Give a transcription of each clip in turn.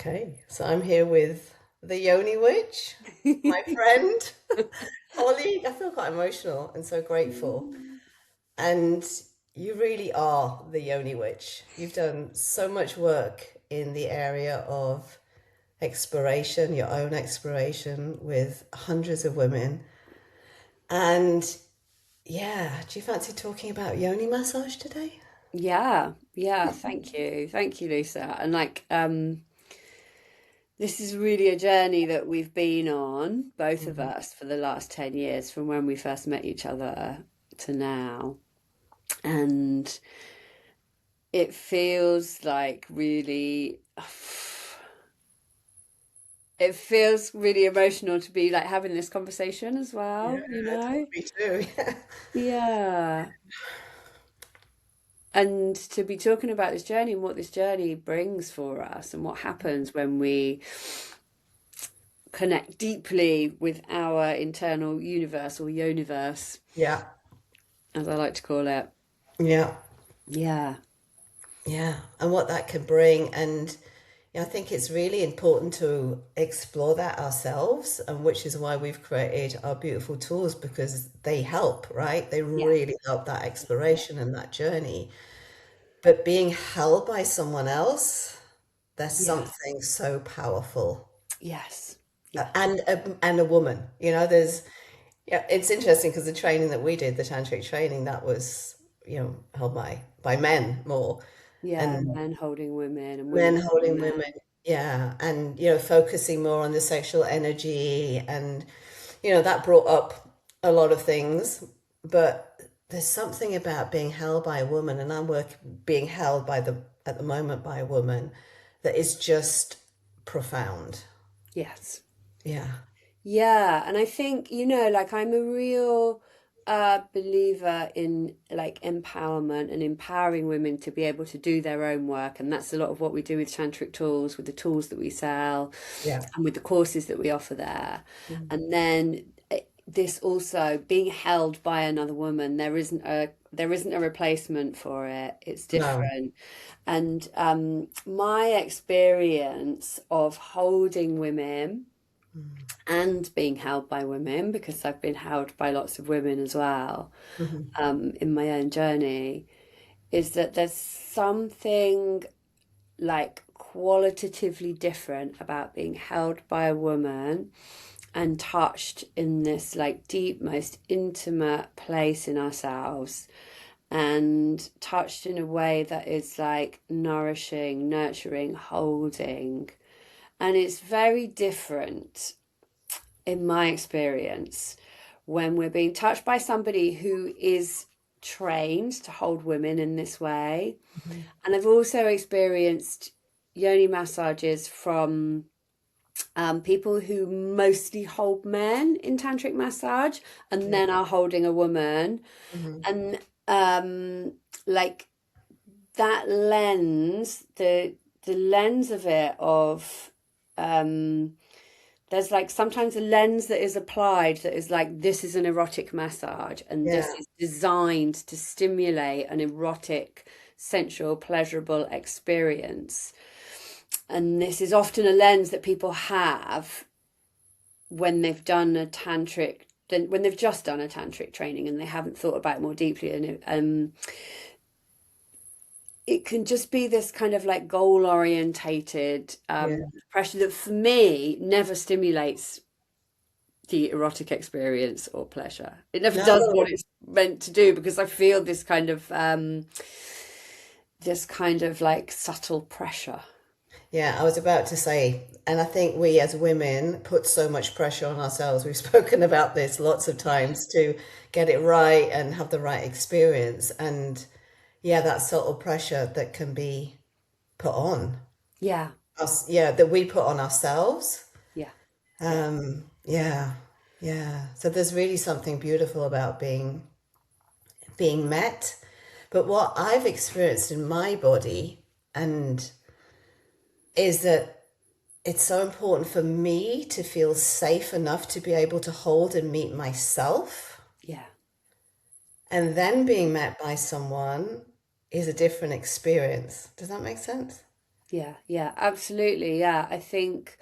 Okay, so I'm here with the Yoni witch, my friend, colleague. I feel quite emotional and so grateful. And you really are the Yoni witch. You've done so much work in the area of exploration, your own exploration with hundreds of women. And yeah, do you fancy talking about Yoni massage today? Yeah, thank you. Thank you, Lisa. And this is really a journey that we've been on, both of Mhm. us, for the last 10 years, from when we first met each other to now. And it feels like really, it feels really emotional to be like having this conversation as Yeah, well, you know? me too. Yeah. And to be talking about this journey and what this journey brings for us and what happens when we connect deeply with our internal universe or universe, Yeah, as I like to call it. yeah. Yeah, Yeah, and what that can bring. And I think it's really important to explore that ourselves, and which is why we've created our beautiful tools because they help, right? They yeah, really help that exploration and that journey. But being held by someone else, there's yeah, something so powerful. yes, yeah, And a woman, there's yeah, it's interesting because the training that we did, the tantric training, that was, held by men more. yeah. And Men holding women and women men holding holding men. women, yeah, and focusing more on the sexual energy, and that brought up a lot of things. But there's something about being held by a woman, and being held by the at the moment by a woman, that is just profound. Yes. Yeah, Yeah, and I think, like I'm a real believer in like empowerment and empowering women to be able to do their own work. And that's a lot of what we do with tantric tools, with the tools that we sell, yeah. and with the courses that we offer there. Mhm. And then this also being held by another woman, there isn't a replacement for it. It's No. different. And my experience of holding women and being held by women, because I've been held by lots of women as well, Mhm. in my own journey, is that there's something like qualitatively different about being held by a woman and touched in this like deep, most intimate place in ourselves, and touched in a way that is like nourishing, nurturing, holding. And it's very different in my experience when we're being touched by somebody who is trained to hold women in this way. Mhm. And I've also experienced yoni massages from people who mostly hold men in tantric massage and Yeah. then are holding a woman. Mhm. And like that lens, the lens of it of um there's like sometimes a lens that is applied that is like this is an erotic massage and Yeah. this is designed to stimulate an erotic, sensual, pleasurable experience. And this is often a lens that people have when they've done a tantric, when they've just done a tantric training and they haven't thought about it more deeply. And it can just be this kind of like goal orientated Yeah. pressure that for me never stimulates the erotic experience or pleasure. It never does No. what it's meant to do because I feel this kind of like subtle pressure. Yeah, I was about to say, and I think we as women put so much pressure on ourselves. We've spoken about this lots of times to get it right and have the right experience. And yeah, that subtle pressure that can be put on Yeah, us, yeah, that we put on ourselves. yeah, yeah, Yeah, yeah. So there's really something beautiful about being met. But what I've experienced in my body and is that it's so important for me to feel safe enough to be able to hold and meet myself. yeah, And then being met by someone is a different experience. Does that make sense? Yeah, yeah, absolutely. Yeah, I think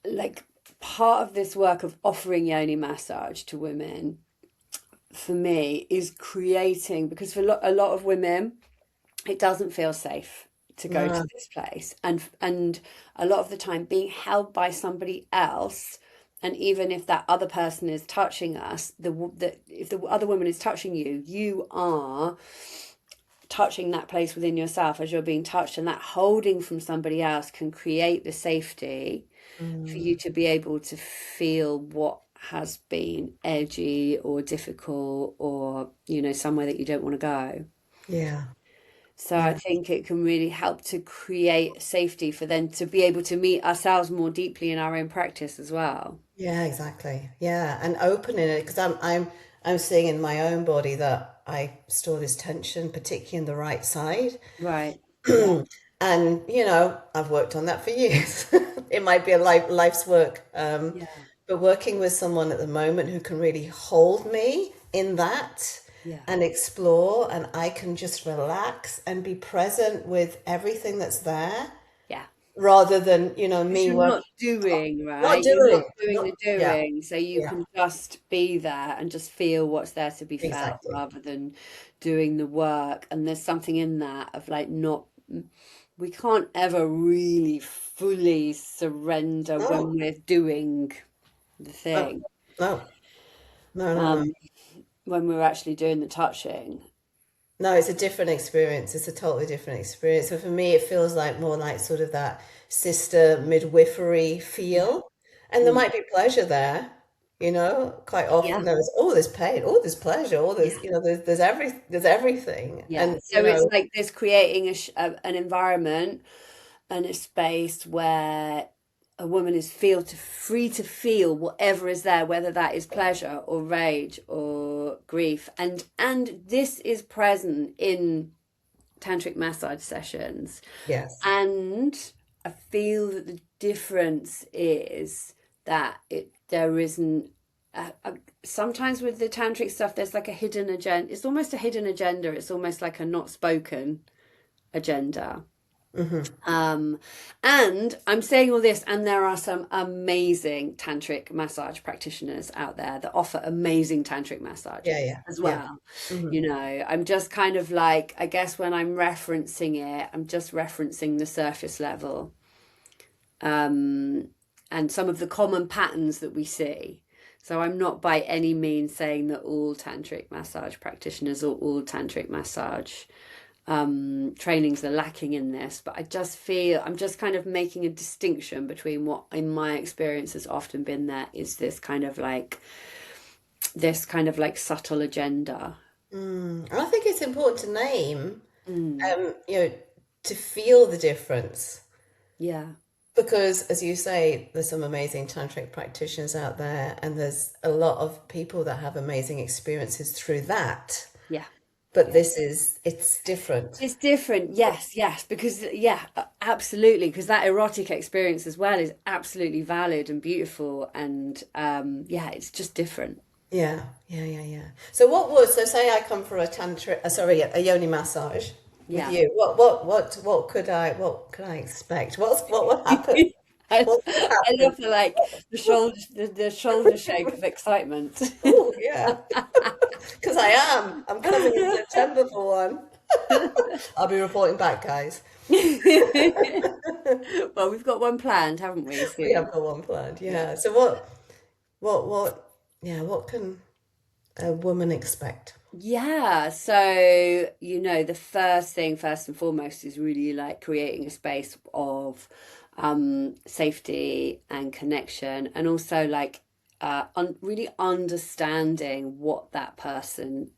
like part of this work of offering yoni massage to women for me is creating, because for a lot of women it doesn't feel safe to go to No. this place, and a lot of the time being held by somebody else, and even if that other person is touching us, if the other woman is touching you, you are touching that place within yourself as you're being touched, and that holding from somebody else can create the safety for Mm. you to be able to feel what has been edgy or difficult, or somewhere that you don't want to go. Yeah. So I Yeah. think it can really help to create safety for them to be able to meet ourselves more deeply in our own practice as well. Yeah, exactly. Yeah, and opening it because I'm seeing in my own body that I store this tension, particularly in the right side. Right. Yeah. And I've worked on that for years. It might be a life's work. Yeah. But working with someone at the moment who can really hold me in that Yeah. and explore, and I can just relax and be present with everything that's there Yeah. rather than, Because me you're working, not doing, not right? You're not doing, doing not, the yeah, doing. So you yeah, can just be there and just feel what's there to be felt exactly. rather than doing the work. And there's something in that of like not, we can't ever really fully surrender when No, we're doing the no, thing, no, no, no, no. um, when we're actually doing the touching. No, it's a different experience. It's a totally different experience. So for me, it feels like more like sort of that sister midwifery Yeah. feel. And there Mm. might be pleasure there, quite Yeah. often there's all this pain, all this pleasure, all Yeah. this, there's everything. Yeah. And, So it's like this creating an environment and a space where a woman is free to feel whatever is there, whether that is pleasure or rage or grief, and this is present in tantric massage sessions. yes, And I feel that the difference is that there isn't sometimes with the tantric stuff there's like a hidden agenda. It's almost a hidden agenda. It's almost like a not spoken agenda. hmm, um, and I'm saying all this, and there are some amazing tantric massage practitioners out there that offer amazing tantric yeah, massages yeah, as yeah, well. hmm, I'm just kind of like, I guess when I'm referencing it, I'm just referencing the surface level, um, and some of the common patterns that we see. So I'm not by any means saying that all tantric massage practitioners or all tantric massage trainings are lacking in this, but I just feel I'm just kind of making a distinction between what in my experience has often been there is this kind of like subtle agenda. mm. And I think it's important to name, Mm, um, you know, to feel the difference. yeah, Because, as you say, there's some amazing tantric practitioners out there, and there's a lot of people that have amazing experiences through that. yeah, But yeah. it's different. It's different, yes, yes, because yeah, absolutely, because that erotic experience as well is absolutely valid and beautiful, and yeah, it's just different. Yeah, yeah, yeah, yeah. So say I come for a tantric, sorry, a yoni massage with Yeah. you. What could I expect? What would happen? I, What would I happen? love the shoulder shake of excitement. Oh, yeah. Because I'm coming in September for one. I'll be reporting back, guys. Well, we've got one planned, haven't we, We soon? have got one planned, Yeah. yeah. So what can a woman expect? Yeah, so the first thing, first and foremost, is really like creating a space of safety and connection, and also like really understanding what that person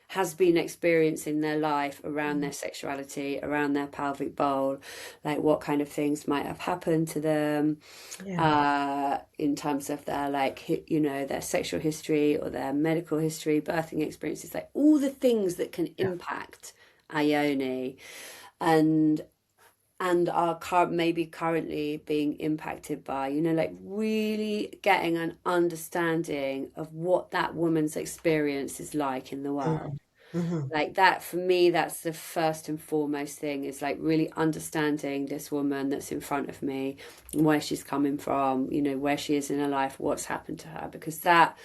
has been experiencing their life around their sexuality, around their pelvic bowl, like what kind of things might have happened to them, Yeah, in terms of their their sexual history or their medical history, birthing experiences, like all the things that can yeah. impact Ione, and are maybe currently being impacted by, like really getting an understanding of what that woman's experience is like in the world. Mm, Hmm. Like that, for me, that's the first and foremost thing, is like really understanding this woman that's in front of me, where she's coming from, where she is in her life, what's happened to her, because that,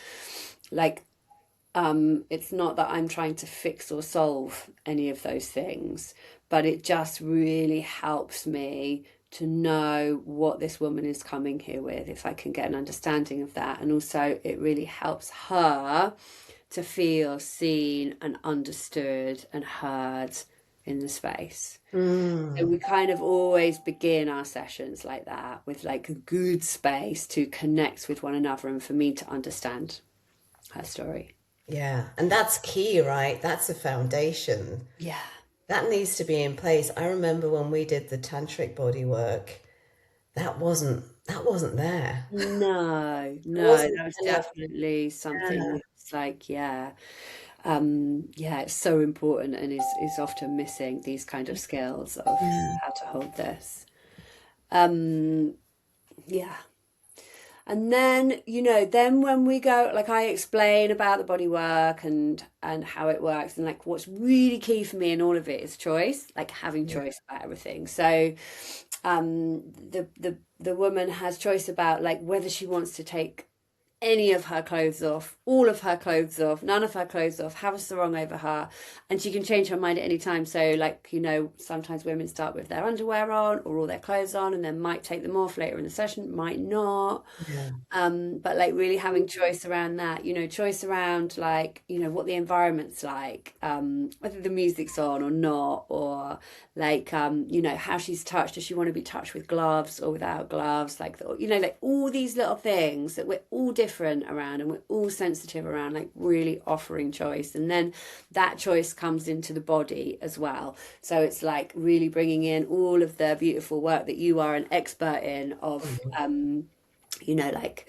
like, it's not that I'm trying to fix or solve any of those things, but it just really helps me to know what this woman is coming here with, if I can get an understanding of that. And also, it really helps her to feel seen and understood and heard in the space. So Mm. we kind of always begin our sessions like that, with like a good space to connect with one another and for me to understand her story. Yeah, and that's key, right? That's a foundation. Yeah. That needs to be in place. I remember when we did the tantric body work, that wasn't there. No, There no, wasn't that was enough. definitely something Yeah. that's like, yeah, yeah, it's so important, and is often missing these kind of skills of Yeah. how to hold this. Um, yeah. And then, then when we go, like I explain about the body work and how it works, and like what's really key for me in all of it is choice, like having Yeah. choice about everything. So, the woman has choice about like whether she wants to take any of her clothes off, all of her clothes off, none of her clothes off, have a sarong over her, and she can change her mind at any time. So, like, sometimes women start with their underwear on or all their clothes on, and then might take them off later in the session, might not. Yeah. But like really having choice around that, choice around like, what the environment's like, whether the music's on or not, or like, how she's touched. Does she want to be touched with gloves or without gloves? Like, like all these little things that we're all different around and we're all sensitive around, like really offering choice. And then that choice comes into the body as well. So it's like really bringing in all of the beautiful work that you are an expert in of, Mhm. like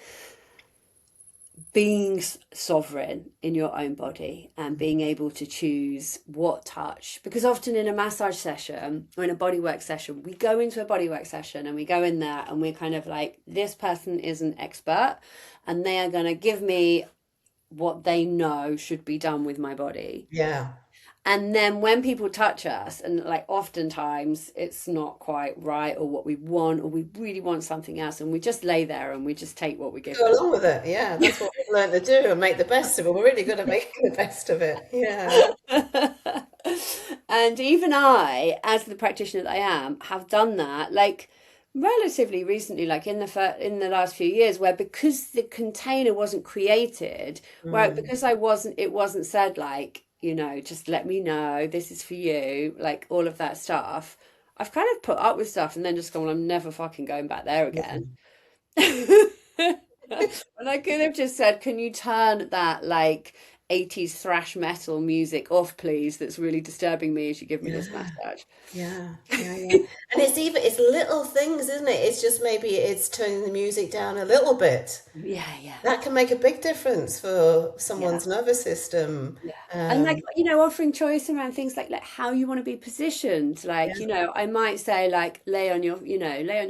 being sovereign in your own body and being able to choose what touch, because often in a massage session or in a bodywork session, we go into a bodywork session and we go in there and we're kind of like, this person is an expert and they are going to give me what they know should be done with my body. Yeah. And then when people touch us, and like oftentimes it's not quite right or what we want, or we really want something else, and we just lay there and we just take what we're Go given. along with it. Yeah, that's what we've learned to do and make the best of it. We're really good at making the best of it. Yeah. And even I, as the practitioner that I am, have done that like relatively recently, like in the last few years, where because the container wasn't created, where Mm. because it wasn't said like, just let me know this is for you, like all of that stuff. I've kind of put up with stuff and then just gone, well, I'm never fucking going back there again. Mm. And I could have just said, can you turn that like 80s thrash metal music off, please? That's really disturbing me as you give me this Yeah. massage. Yeah, yeah, yeah. And it's little things, isn't it? It's just maybe it's turning the music down a little bit. Yeah, yeah. That can make a big difference for Yeah. someone's nervous system. Yeah. And like, Um, offering choice around things like how you want to be positioned. yeah. Like, I might say like lay on your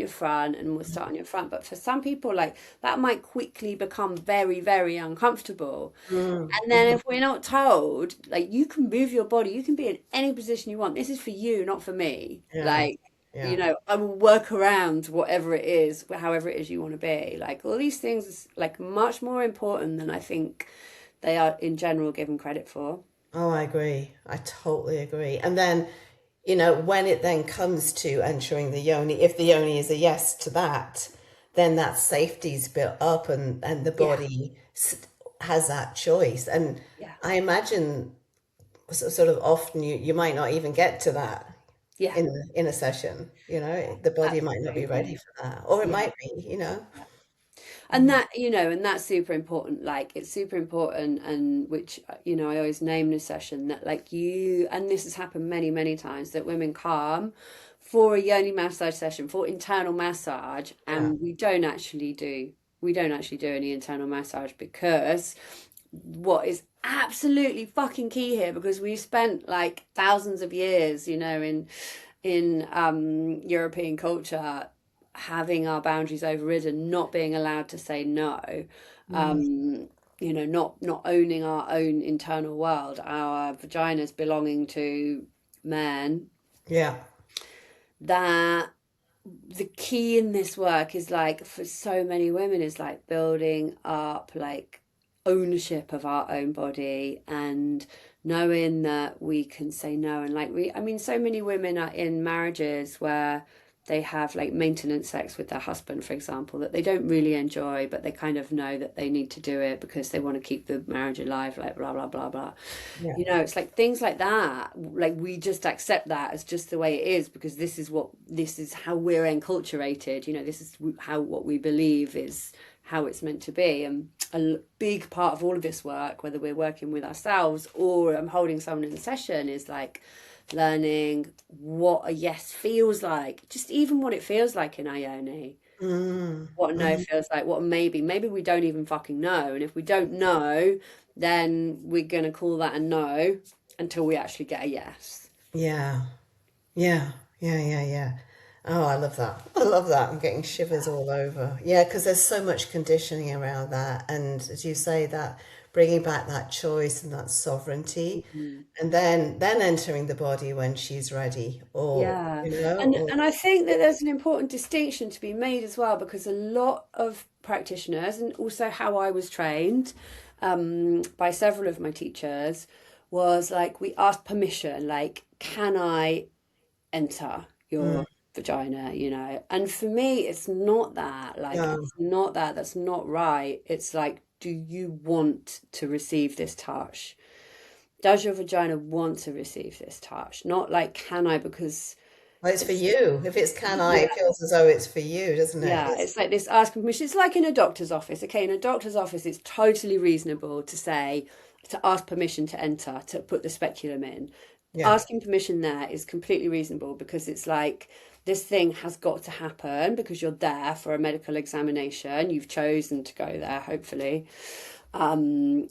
front and we'll start on your front. But for some people, like that might quickly become very, very uncomfortable. Mm, And then mhm. if we're not told, like you can move your body, you can be in any position you want. This is for you, not for me. Yeah, Like, yeah. I will work around whatever it is, however it is you want to be. Like all these things is like much more important than I think they are in general given credit for. Oh, I agree. I totally agree. And then, when it then comes to entering the yoni, if the yoni is a yes to that, then that safety's built up and the Yeah, body has that choice. And yeah, I imagine sort of often you might not even get to that yeah, in a session, the body might not be ready absolutely. for that, or it Yeah. might be. And that, and that's super important. Like, it's super important. And which, I always name in a session that, like, and this has happened many, many times, that women come for a yoni massage session, for internal massage, Yeah. and we don't actually do any internal massage, because what is absolutely fucking key here, because we've spent like thousands of years, in European culture, having our boundaries overridden, not being allowed to say no. Mm. not owning our own internal world, our vaginas belonging to men, Yeah. that the key in this work is like for so many women is like building up like ownership of our own body and knowing that we can say no. And like I mean, so many women are in marriages where they have like maintenance sex with their husband, for example, that they don't really enjoy, but they kind of know that they need to do it because they want to keep the marriage alive, like blah blah blah blah. Yeah. It's like things like that, like we just accept that as just the way it is because this is how we're enculturated. This is how what we believe is how it's meant to be. And a big part of all of this work, whether we're working with ourselves or I'm holding someone in a session, is like learning what a yes feels like, just even what it feels like in Ione, Mm, what a no mm, feels like, what a maybe we don't even fucking know. And if we don't know, then we're going to call that a no until we actually get a yes. yeah. Yeah. Yeah. Yeah. Yeah. Oh, I love that. I love that. I'm getting shivers all over. Yeah, because there's so much conditioning around that. And as you say, that bringing back that choice and that sovereignty, Mhm. and then entering the body when she's ready, Yeah. or And I think that there's an important distinction to be made as well, because a lot of practitioners, and also how I was trained by several of my teachers, was like we asked permission, like, can I enter mm, your vagina, And for me, it's not that. Like, no, it's not that. That's not right. It's like, do you want to receive this touch? Does your vagina want to receive this touch? Not like, can I? Because well, it's for it's, you. If it's can I, yeah, it feels as though it's for you, doesn't it? yeah, it's like this asking permission. It's like in a doctor's office. Okay, in a doctor's office, it's totally reasonable to ask permission to enter, to put the speculum in. Yeah, Asking permission there is completely reasonable because it's like this thing has got to happen because you're there for a medical examination. You've chosen to go there, hopefully. And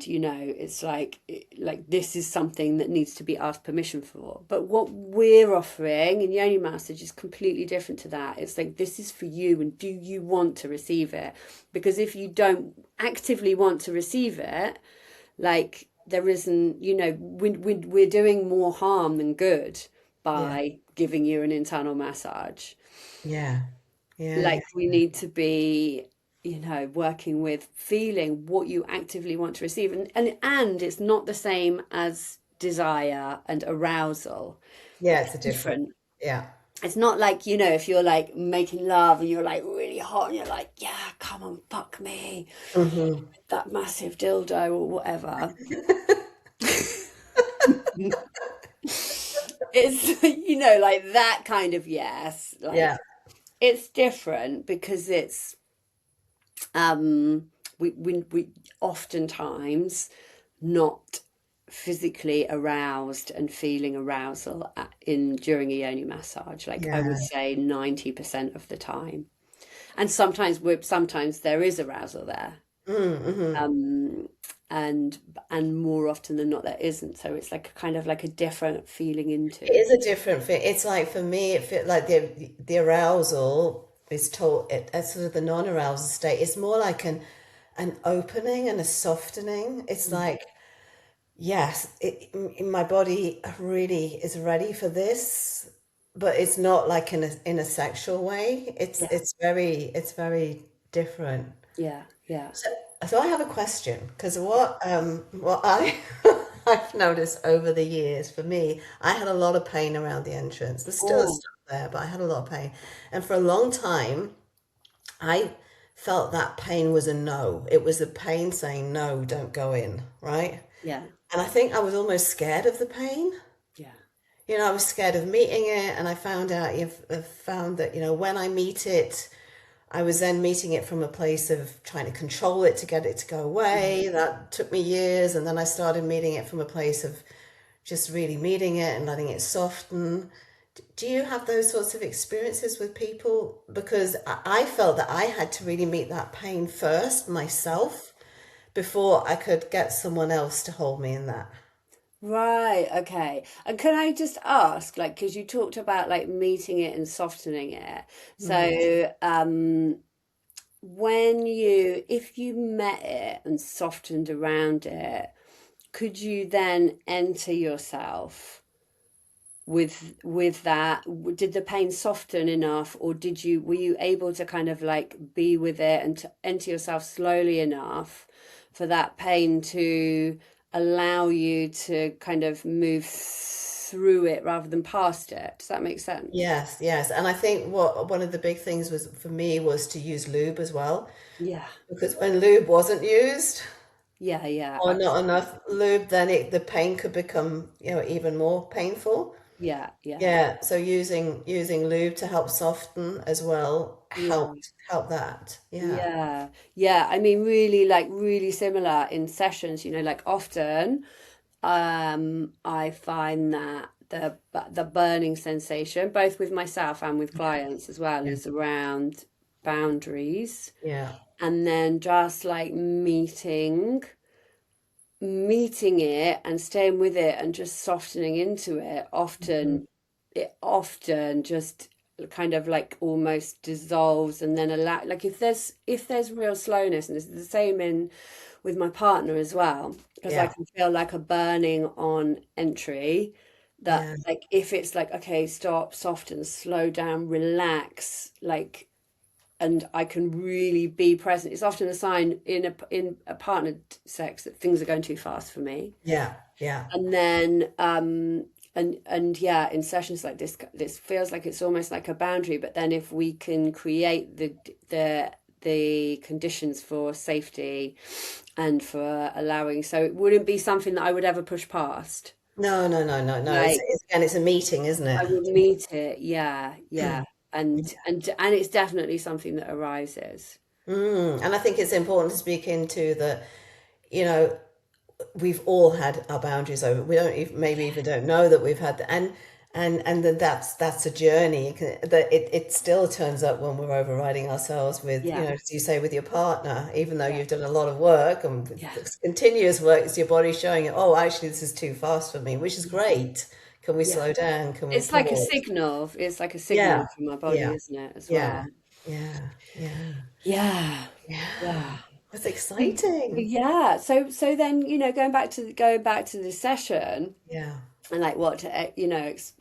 it's like this is something that needs to be asked permission for. But what we're offering in Yoni Massage is completely different to that. It's like, this is for you, and do you want to receive it? Because if you don't actively want to receive it, like there isn't, we're doing more harm than good yeah, by giving you an internal massage. yeah, yeah, yeah, Like we need to be, working with feeling what you actively want to receive. And it's not the same as desire and arousal. yeah. It's It's a different. different. Yeah. It's not like, if you're like making love and you're like really hot and you're like, yeah, come on, fuck me, Hmm. that massive dildo or whatever. It's, like that kind of yes. Like Yeah, it's different because it's we oftentimes not physically aroused and feeling arousal in during a yoni massage, like I would yeah. say 90% of the time. And sometimes there is arousal there, Mm-hmm. um and more often than not there isn't, so it's like a kind of like a different feeling It into. is a different thing. It's like for me, it feel like the arousal is told as sort of the non-arousal state. It's more like an opening and a softening. It's like yes, my body really is ready for this, but it's not like in a sexual way. It's Yeah, it's very different. yeah, yeah. So I have a question because what I I've noticed over the years for me, I had a lot of pain around the entrance. There's still Oh, stuff there, but I had a lot of pain, and for a long time, I felt that pain was a no. It was the pain saying no, don't go in, right? yeah, And I think I was almost scared of the pain. yeah, I was scared of meeting it, and I found out I've found that when I meet it. I was then meeting it from a place of trying to control it to get it to go mhm. away. That took me years. And then I started meeting it from a place of just really meeting it and letting it soften. Do you have those sorts of experiences with people? Because I felt that I had to really meet that pain first myself before I could get someone else to hold me in that. Right, okay. And can I just ask, like, because you talked about like meeting it and softening it. Mm. So, if you met it and softened around it, could you then enter yourself with that? Did the pain soften enough, or were you able to kind of like be with it and to enter yourself slowly enough for that pain to allow you to kind of move through it rather than past it? Does that make sense? Yes, yes. And I think what one of the big things was for me was to use lube as well. Yeah, Because when lube wasn't used yeah, yeah, or not absolutely. enough lube, then the pain could become, even more painful. Yeah, yeah, Yeah, so using lube to help soften as well yeah. help that. Yeah. Yeah, yeah. I mean, really, like, really similar in sessions. Like often, I find that the burning sensation, both with myself and with clients as well, Yeah. is around boundaries, Yeah. and then just like meeting it and staying with it and just softening into it. Mhm. It often just kind of like almost dissolves, and then allow, like, if there's real slowness, and it's the same in with my partner as well, because I Yeah. can feel like a burning on entry, that Yeah. like if it's like, okay, stop, soften, slow down, relax, like, and I can really be present. It's often a sign in a partnered sex that things are going too fast for me. Yeah. Yeah. And then and yeah, in sessions like this feels like it's almost like a boundary, but then if we can create the conditions for safety and for allowing, so it wouldn't be something that I would ever push past. No, no, no, no, no. Like, It's a meeting, isn't I it? would meet it, yeah, yeah. And it's definitely something that arises. And I think it's important to speak into that, you know, we've all had our boundaries over. We don't even, maybe even don't know that we've had that, and then that's a journey. That it still turns up when we're overriding ourselves with, Yeah, as you say, with your partner, even though yeah, you've done a lot of work and with yeah, this continuous work, it's your body showing you, oh, actually, this is too fast for me, which is yeah, great. Can we yeah. slow down? Can we It's like a pause? signal. It's like a signal Yeah, from my body, yeah, isn't it, as yeah, well? yeah, yeah, Yeah, yeah. yeah. That's But exciting. yeah, so then, going back to the session, Yeah. and like what to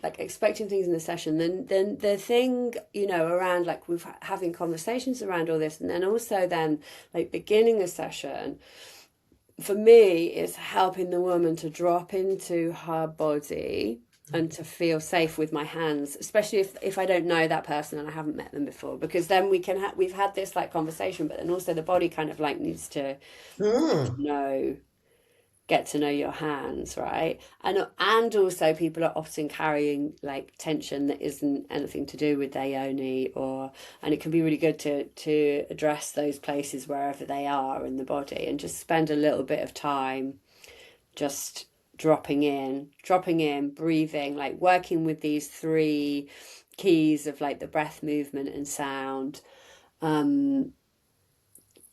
like expecting things in the session, then the thing, around like we've having conversations around all this, and then also then like beginning a session for me is helping the woman to drop into her body and to feel safe with my hands, especially if I don't know that person and I haven't met them before, because then we've had this like conversation, but then also the body kind of like needs to Mm. know get to know your hands, right? And also people are often carrying like tension that isn't anything to do with their yoni, and it can be really good to address those places wherever they are in the body, and just spend a little bit of time just dropping in, breathing, like working with these three keys of like the breath, movement, and sound, um,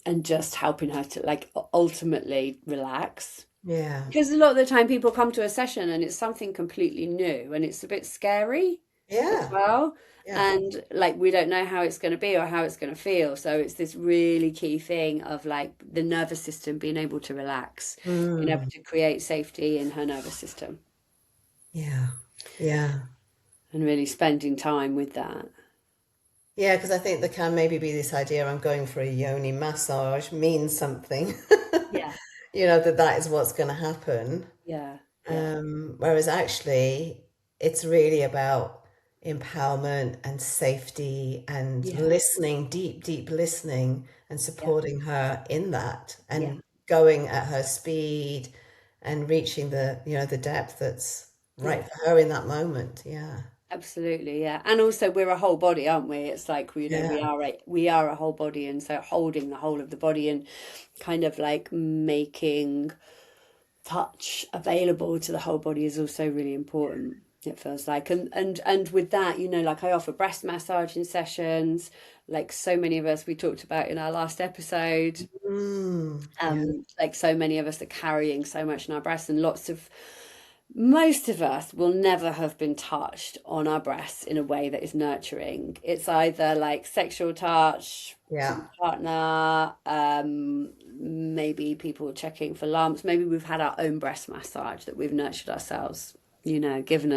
and just helping her to like ultimately relax. Yeah. Because a lot of the time people come to a session and it's something completely new and it's a bit scary as Yeah. well. Yeah. And like we don't know how it's going to be or how it's going to feel. So it's this really key thing of like the nervous system being able to relax, being able Mm. to create safety in her nervous system, Yeah. Yeah. and really spending time with that. Yeah, because I think there can maybe be this idea I'm going for a yoni massage means something. Yeah, That is what's going to happen. yeah, yeah, Whereas actually, it's really about empowerment and safety and yeah, listening, deep, deep listening, and yeah, supporting her in that yeah, and going at her speed and reaching the depth that's right yeah. for her in that moment. Yeah. Absolutely, yeah. And also we're a whole body, aren't we? It's like we Yeah. are we are a whole body, and so holding the whole of the body and kind of like making touch available to the whole body is also really important. It feels like, and with that, like I offer breast massaging sessions, like so many of us we talked about in our last episode. Yeah. Like so many of us are carrying so much in our breasts, and lots of most of us will never have been touched on our breasts in a way that is nurturing. It's either like sexual touch Yeah. from a partner, maybe people checking for lumps, maybe we've had our own breast massage that we've nurtured ourselves, given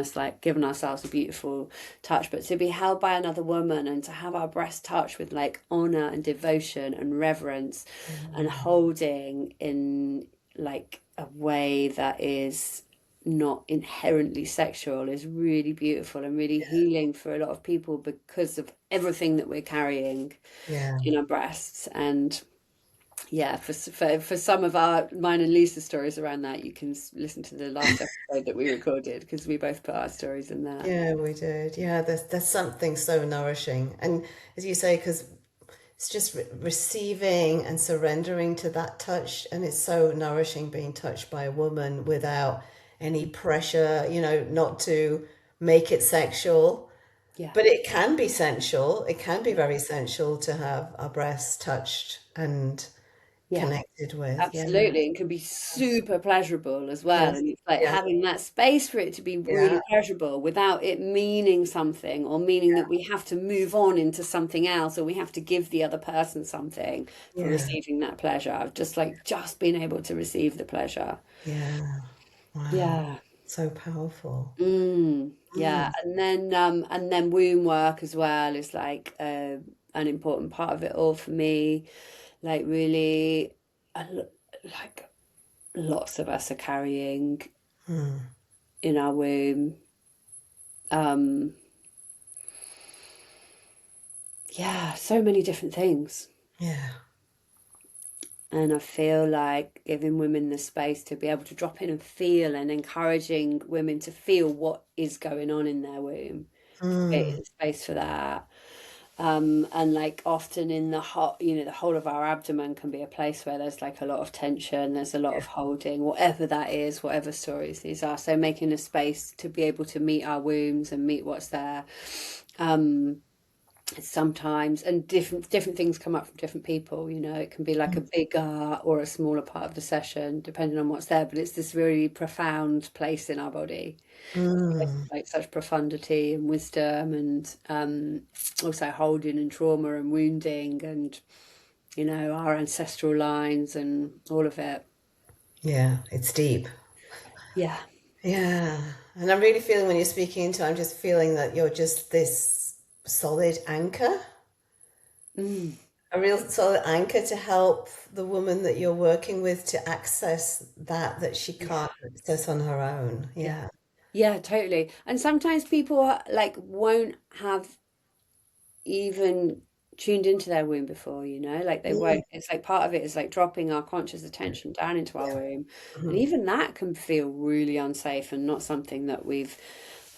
ourselves a beautiful touch. But to be held by another woman and to have our breast touched with like honor and devotion and reverence and Mm. holding in like a way that is not inherently sexual is really beautiful and really healing for a lot of people because of everything that we're carrying Yeah. in our breasts. And yeah, for some of our mine and Lisa's stories around that, you can listen to the last episode that we recorded because we both put our stories in there. Yeah, we did. Yeah, there's something so nourishing. And as you say, because it's just receiving and surrendering to that touch. And it's so nourishing being touched by a woman without any pressure, not to make it sexual. Yeah. But it can be sensual. It can be very sensual to have our breasts touched and Yeah. connected with. Yeah. Absolutely, and can be super pleasurable as well. Yes. And it's like Yeah. having that space for it to be Yeah. really pleasurable without it meaning something or meaning that we have to move on into something else or we have to give the other person something for Yeah. receiving that pleasure. I've just been able to receive the pleasure. Yeah. Wow. Yeah. So powerful. Yeah. Mm. And then womb work as well is like an important part of it all for me. Like really, like lots of us are carrying Mm. in our womb. Um, yeah, so many different things. Yeah. And I feel like giving women the space to be able to drop in and feel and encouraging women to feel what is going on in their womb, Mm. creating space for that. And like often in the whole of our abdomen can be a place where there's like a lot of tension, there's a lot of holding, whatever that is, whatever stories these are. So making a space to be able to meet our wombs and meet what's there. Um, Sometimes and different things come up from different people, it can be like a bigger or a smaller part of the session depending on what's there, but it's this really profound place in our body, Mm. like such profundity and wisdom and also holding and trauma and wounding and our ancestral lines and all of it. Yeah. It's deep. Yeah. Yeah. And I'm really feeling when you're speaking into, I'm just feeling that you're just this solid anchor, Mm. a real solid anchor to help the woman that you're working with to access that she Yeah. can't access on her own. Yeah. Yeah. Yeah, totally. And sometimes people like won't have even tuned into their womb before, like they Mm. won't. It's like part of it is like dropping our conscious attention down into our Yeah. womb. And Mhm. even that can feel really unsafe and not something that we've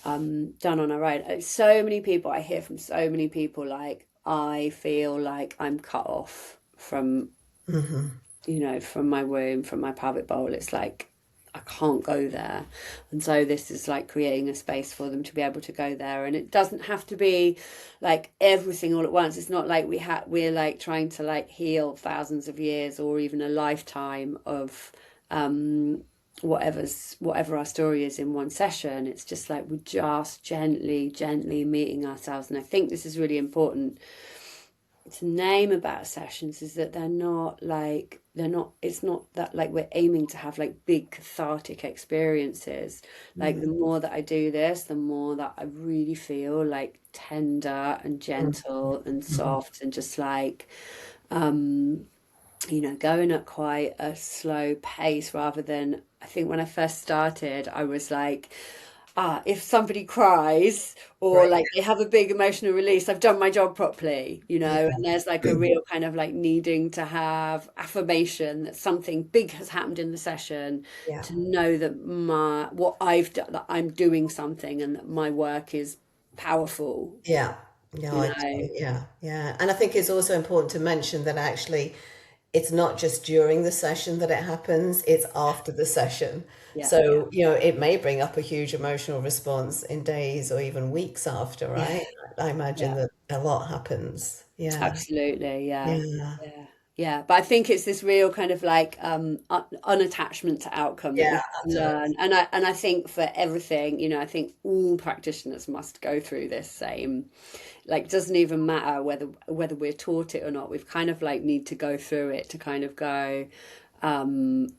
done on our own. So many people, I hear from so many people, like, I feel like I'm cut off from, Mhm. from my womb, from my pelvic bowl. It's like, I can't go there. And so this is like creating a space for them to be able to go there. And it doesn't have to be like everything all at once. It's not like we're like trying to like heal thousands of years or even a lifetime of whatever our story is in one session. It's just like we're just gently meeting ourselves. And I think this is really important to name about sessions, is that it's not that like we're aiming to have like big cathartic experiences. Like the Mm. more that I do this, the more that I really feel like tender and Mm. gentle and Mhm. soft and just like going at quite a slow pace rather than, I think when I first started, I was like, if somebody cries or Right. like they have a big emotional release, I've done my job properly, Yeah. and there's like a real kind of like needing to have affirmation that something big has happened in the session, Yeah. to know that what I've done, that I'm doing something and that my work is powerful, Yeah. Yeah. you know. Yeah. Yeah. And I think it's also important to mention that actually it's not just during the session that it happens, it's after the session. Yeah, So, it may bring up a huge emotional response in days or even weeks after, yeah, right? I imagine yeah. that a lot happens. Yeah. Absolutely, yeah. Yeah. Yeah. Yeah, but I think it's this real kind of like unattachment to outcome that we Yeah, have to absolutely. learn. And I think for everything, I think all practitioners must go through this same, like, doesn't even matter whether we're taught it or not. We've kind of like need to go through it to kind of go,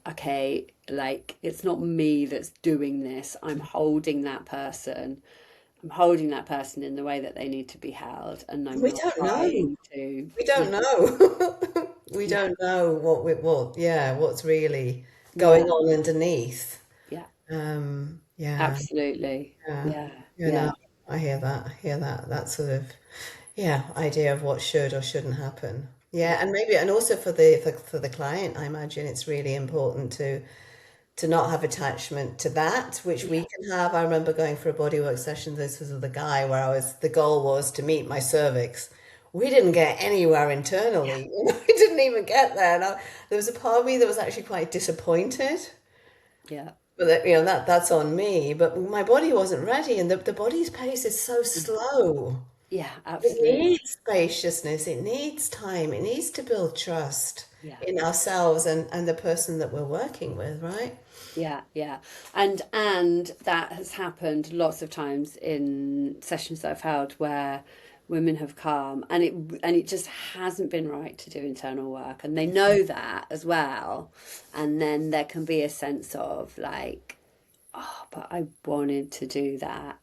okay, like it's not me that's doing this. I'm holding that person in the way that they need to be held, and I'm We not don't know. trying to, We don't know. We yeah, don't know what's really going yeah, on underneath. yeah, Yeah, absolutely. yeah. Yeah, You yeah, know, I hear that. I hear that. That sort of, yeah, idea of what should or shouldn't happen. Yeah, yeah, and maybe, and also for the client, I imagine it's really important to not have attachment to that, which we yeah, can have. I remember going for a bodywork session. This was with a guy where the goal was to meet my cervix. We didn't get anywhere yeah, internally. We didn't even get there. And there was a part of me that was actually quite disappointed. yeah, But that's on me. But my body wasn't ready, and the body's pace is so slow. yeah, It absolutely. needs spaciousness. It needs time. It needs to build trust Yeah. in ourselves and the person that we're working with, right? Yeah, yeah. And that has happened lots of times in sessions that I've held where women have come and it just hasn't been right to do internal work, and they know that as well. And then there can be a sense of like, oh, but I wanted to do that.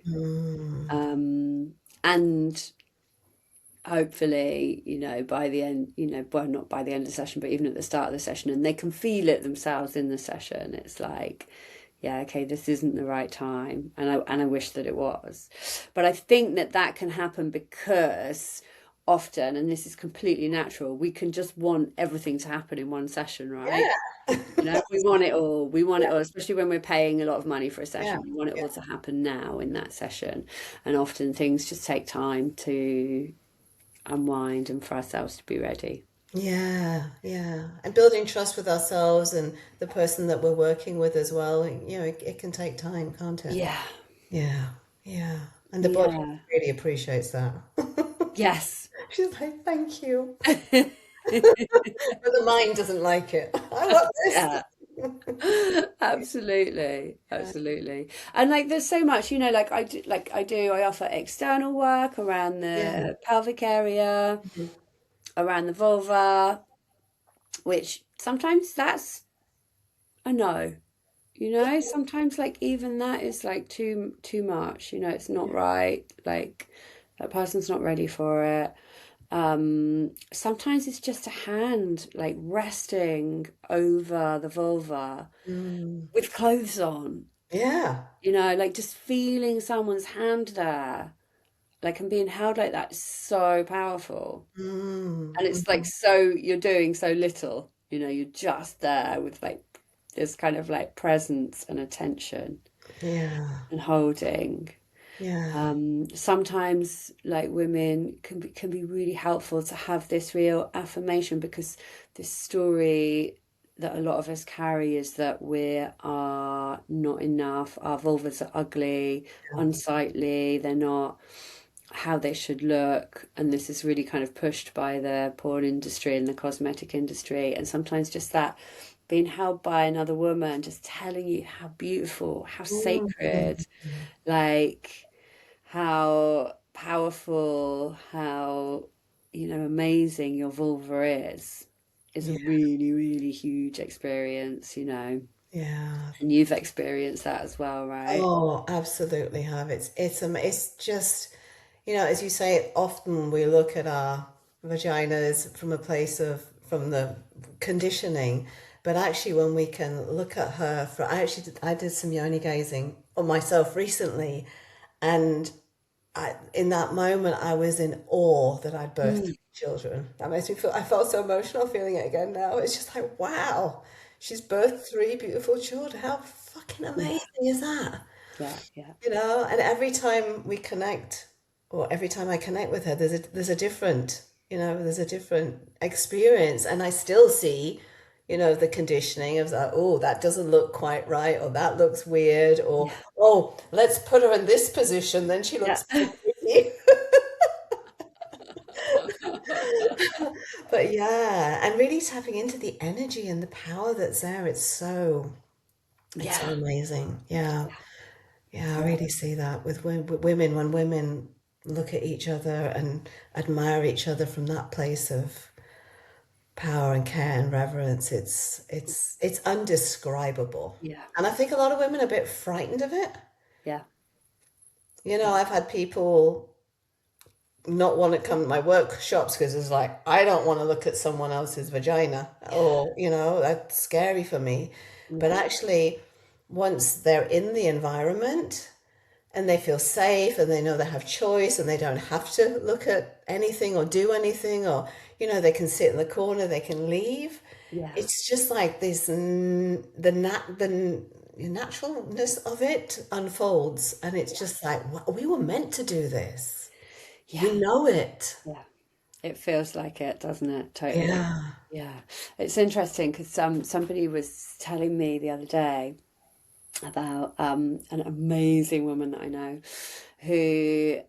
Mm. And hopefully, by the end, well, not by the end of the session, but even at the start of the session, and they can feel it themselves in the session. It's like, yeah, okay, this isn't the right time, and I wish that it was. But I think that that can happen because often, and this is completely natural, we can just want everything to happen in one session, right? Yeah. We want it all. We want it all, especially when we're paying a lot of money for a Yeah. session. We want it Yeah. all to happen now in that session. And often things just take time to unwind and for ourselves to be ready. Yeah, yeah. And building trust with ourselves and the person that we're working with as well. It can take time, can't it? Yeah. Yeah, yeah. And the body Yeah. really appreciates that. Yes. She's like, thank you. But the mind doesn't like it. I want this. Yeah. Absolutely. Yeah, Absolutely. And like there's so much, I offer external work around yeah. the pelvic area, Mhm. around the vulva, which sometimes that's a no. Sometimes like even that is like too much. It's not right. Like that person's not ready for it. Sometimes it's just a hand like resting over the vulva Mm. with clothes on. Yeah. Like just feeling someone's hand there, like and being held like that is so powerful. Mm. And it's like Mhm. so you're doing so little. You're just there with like this kind of like presence and attention Yeah. and holding. Yeah. Sometimes like women can be really helpful to have this real affirmation, because this story that a lot of us carry is that we are not enough, our vulvas are ugly, unsightly, they're not how they should look, and this is really kind of pushed by the porn industry and the cosmetic industry. And sometimes just that being held by another woman just telling you how beautiful, how Mm. sacred, like how powerful, how amazing your vulva is a Yeah. really, really huge experience. Yeah. And you've experienced that as well, right? Oh, absolutely have. It's just, as you say, often we look at our vaginas from a place from the conditioning, but actually when we can look at her I did some yoni gazing on myself recently, and in that moment I was in awe that I'd birthed Mm, three children. That makes me feel, I felt so emotional feeling it again now. It's just like, wow, she's birthed three beautiful children. How fucking yeah, amazing is that? yeah, yeah, And every time we connect, or every time I connect with her, there's a different experience, and I still see, the conditioning of that. Oh, that doesn't look quite right, or that looks weird, or yeah, oh, let's put her in this position, then she yeah. looks more pretty. But yeah, and really tapping into the energy and the power that's there. It's so Yeah, amazing. Yeah. Yeah, I yeah, really see that with women when women look at each other and admire each other from that place of power and care and reverence. It's undescribable. yeah, And I think a lot of women are a bit frightened of it. yeah, You know, yeah, I've had people not want to come to my workshops because it's like, I don't want to look at someone else's vagina, yeah, or, that's scary for me. But yeah, actually, once they're in the environment and they feel safe and they know they have choice and they don't have to look at anything or do anything, or, they can sit in the corner, they can leave. yeah, It's just like this, the naturalness of it unfolds. And it's just like, we were meant to do this. We yeah, know it. yeah. It feels like it, doesn't it? Totally. Yeah. Yeah. It's interesting because somebody was telling me the other day about an amazing woman that I know who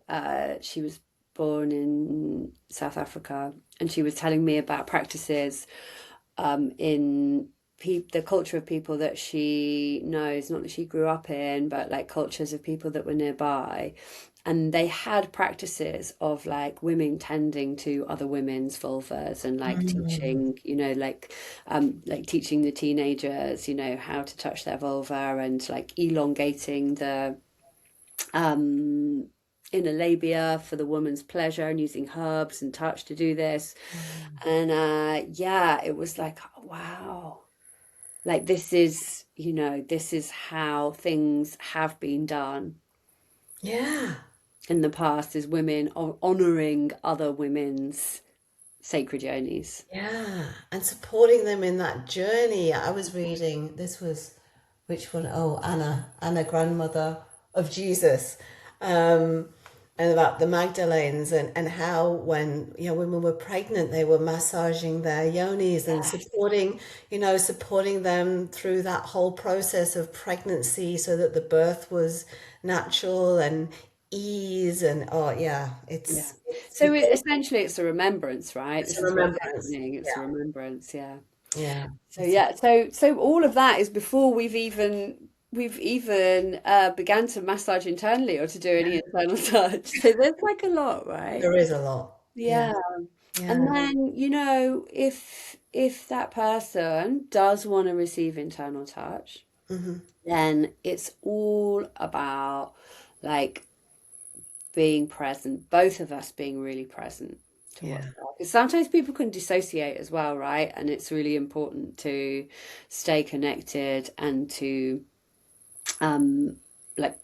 she was born in South Africa, and she was telling me about practices in the culture of people that she knows, not that she grew up in, but like cultures of people that were nearby. And they had practices of like women tending to other women's vulvas and like Mm. teaching, like teaching the teenagers, how to touch their vulva and like elongating the um, inner labia for the woman's pleasure and using herbs and touch to do this. And yeah, it was like, oh, wow. Like this is how things have been done Yeah. in the past is women honoring other women's sacred yonis. Yeah. And supporting them in that journey. I was reading, this was, which one? Oh, Anna, grandmother of Jesus. Um, and about the Magdalenes and how when women were pregnant they were massaging their yonis and supporting them through that whole process of pregnancy so that the birth was natural and ease and oh yeah Yeah. it's So essentially it's a remembrance, right? it's a This is what's remembrance. happening. It's a Yeah, remembrance, yeah. yeah, So yeah, so all of that is before we've even began to massage internally or to do any internal touch. So there's like a lot, right? there is a lot. Yeah, Yeah. And yeah. then, if that person does want to receive internal touch, Hmm. then it's all about like being present, both of us being really present to what's Yeah. there. Because sometimes people can dissociate as well, right? And it's really important to stay connected and to um like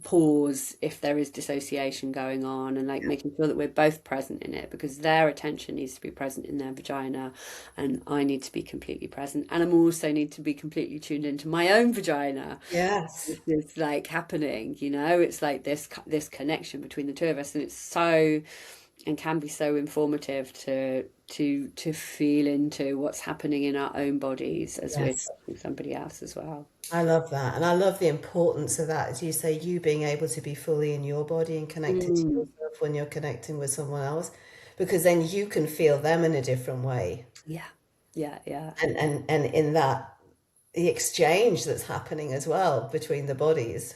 pause if there is dissociation going on and like making sure that we're both present in it because their attention needs to be present in their vagina and I need to be completely present and I'm also need to be completely tuned into my own vagina. Yes. This is like happening, it's like this connection between the two of us and it's so and can be so informative to feel into what's happening in our own bodies as we're Yes. touching somebody else as well. I love that. And I love the importance of that, as you say, you being able to be fully in your body and connected to Mm, yourself when you're connecting with someone else, because then you can feel them in a different way. yeah, yeah, yeah. And in that, the exchange that's happening as well between the bodies.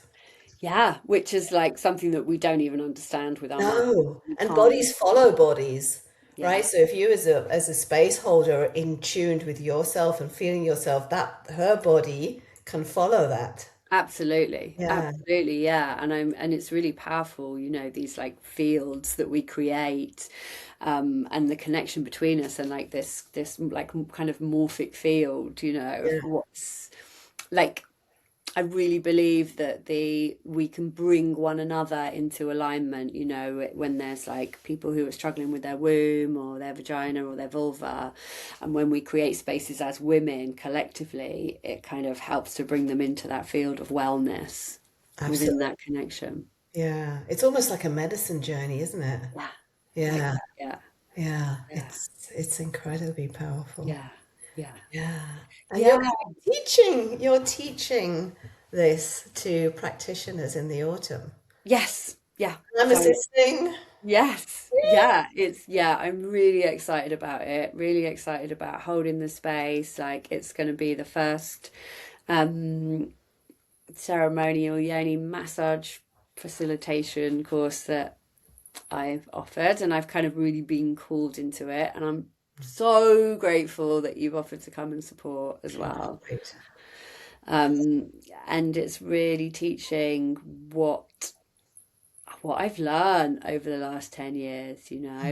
Yeah, which is like something that we don't even understand with our mind. No, We and can't. bodies follow bodies, Yeah, right? So if you as a space holder are in tuned with yourself and feeling yourself, that her body can follow that. absolutely. Yeah. Absolutely, yeah. And it's really powerful, these like fields that we create, and the connection between us and like this like kind of morphic field, of Yeah. what's like I really believe that we can bring one another into alignment, when there's like people who are struggling with their womb or their vagina or their vulva. And when we create spaces as women collectively, it kind of helps to bring them into that field of wellness within Absolutely. that connection. Yeah. It's almost like a medicine journey, isn't it? Yeah. Like Yeah. that. Yeah. Yeah. Yeah. It's incredibly powerful. Yeah. Yeah. Yeah. And Yeah. you're teaching this to practitioners in the autumn. Yes. Yeah. I'm So assisting. Yes. Yeah, I'm really excited about it. Really excited about holding the space. Like it's going to be the first um ceremonial Yoni massage facilitation course that I've offered, and I've kind of really been called into it, and I'm so grateful that you've offered to come and support as Oh, well. great. Um, and it's really teaching what I've learned over the last 10 years,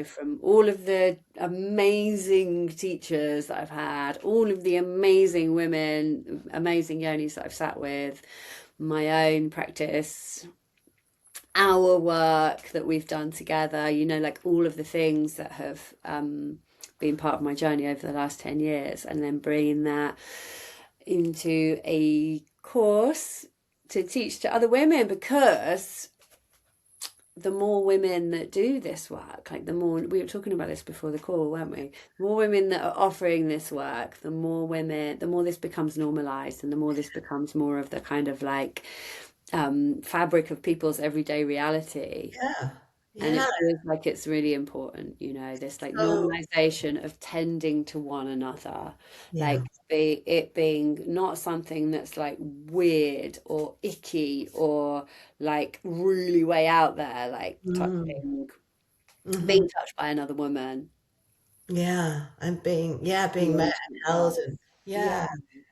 from all of the amazing teachers that I've had, all of the amazing women, amazing yonis that I've sat with, my own practice, our work that we've done together, like all of the things that have been part of my journey over the last 10 years, and then bringing that into a course to teach to other women, because the more women that do this work, like the more, we were talking about this before the call, weren't we? The more women that are offering this work, the more this becomes normalized, and the more this becomes more of the kind of like fabric of people's everyday reality. Yeah. And it Yeah. feels like it's really important, this like So, normalization of tending to one another, yeah. like it being not something that's like weird or icky or like really way out there, like Mm. touching, Hmm. being touched by another woman. Yeah. And being met and Engagement held, part. and Yeah. yeah.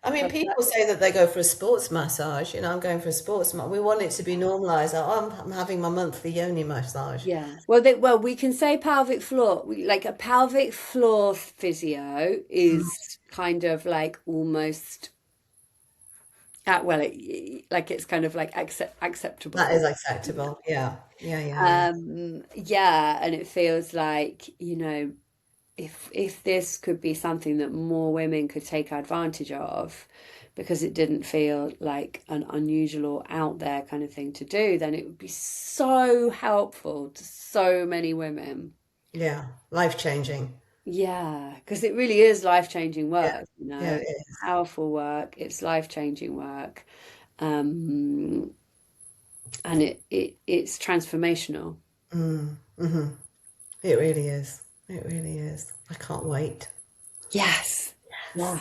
I mean, So people say that they go for a sports massage. I'm going for a sports We want it to be normalized. Oh, I'm having my monthly yoni massage. yeah. We can say pelvic floor. Like a pelvic floor physio Mm. is kind of like almost like it's kind of like That is acceptable. acceptable. Yeah. Yeah. Yeah. Yeah. Yeah, and it feels like, if this could be something that more women could take advantage of, because it didn't feel like an unusual or out there kind of thing to do, then it would be so helpful to so many women. Yeah. Life changing. Yeah, because it really is life-changing Yeah. work, Yeah. It It's is. powerful work, it's life-changing work. Um, and it's transformational. Mm. Hmm. It really is. It really is. I can't wait. Yes. Yes. Yeah.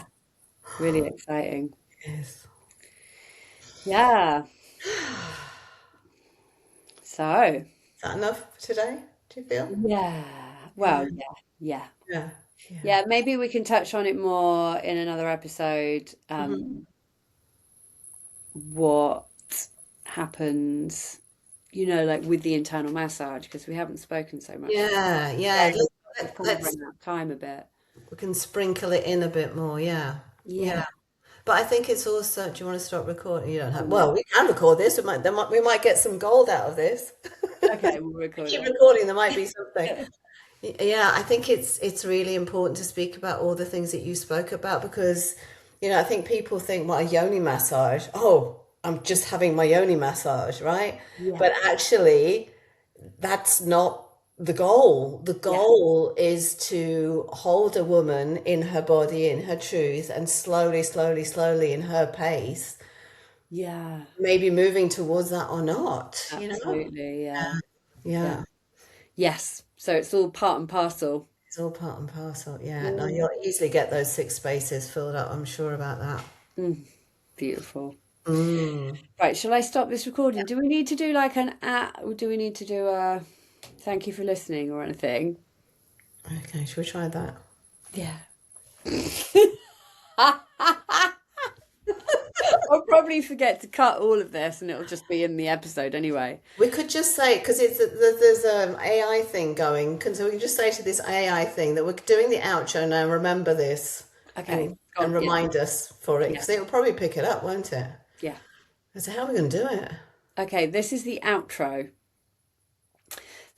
Really exciting. Yes. Yeah. Is So, that enough for today? Do you feel? yeah. Yeah. Well, yeah. Yeah. Yeah. Yeah. Yeah, maybe we can touch on it more in another episode. Hmm. What happens, like with the internal massage, because we haven't spoken so much Yeah. Yeah. today. We've kind of Let's run out of time a bit. we can sprinkle it in a bit more. Yeah. Yeah. Yeah. But I think it's also, do you want to stop recording? You don't have, Oh, well, no. we can record this. We might get some gold out of this. Okay, we'll We record keep it. recording, there might be something. Yeah, I think it's really important to speak about all the things that you spoke about, because, I think people think, well, a yoni massage, oh, I'm just having my yoni massage, right? Yeah. But actually, that's not the goal. The Yeah. goal is to hold a woman in her body, in her truth, and slowly, slowly, slowly, in her pace, Yeah. maybe moving towards that or not. Absolutely. Yeah. Yeah. Yeah, Yes. So it's all part and parcel. it's all part and parcel. Yeah, no, Mm. you'll easily get those 6 spaces filled up, I'm sure about that. Mm. Beautiful. Mm. Right, shall I stop this recording? Do we need to do like an or do we need to do a thank you for listening or anything? Okay, should we try that? Yeah. I'll probably forget to cut all of this and it'll just be in the episode anyway. We could just say, because there's an AI thing going, so we can just say to this AI thing that we're doing the outro now. Remember this, Okay. and Yeah. remind us for it, Yeah. because it'll probably pick it up, won't it? Yeah. So how are we going to do it? Okay, this is the outro.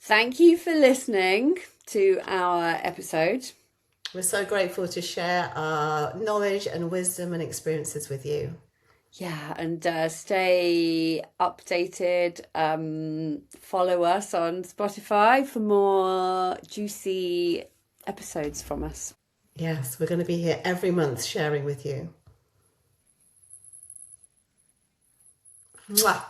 Thank you for listening to our episode. We're so grateful to share our knowledge and wisdom and experiences with you. Yeah, and stay updated. Follow us on Spotify for more juicy episodes from us. Yes, we're going to be here every month sharing with you. Mwah.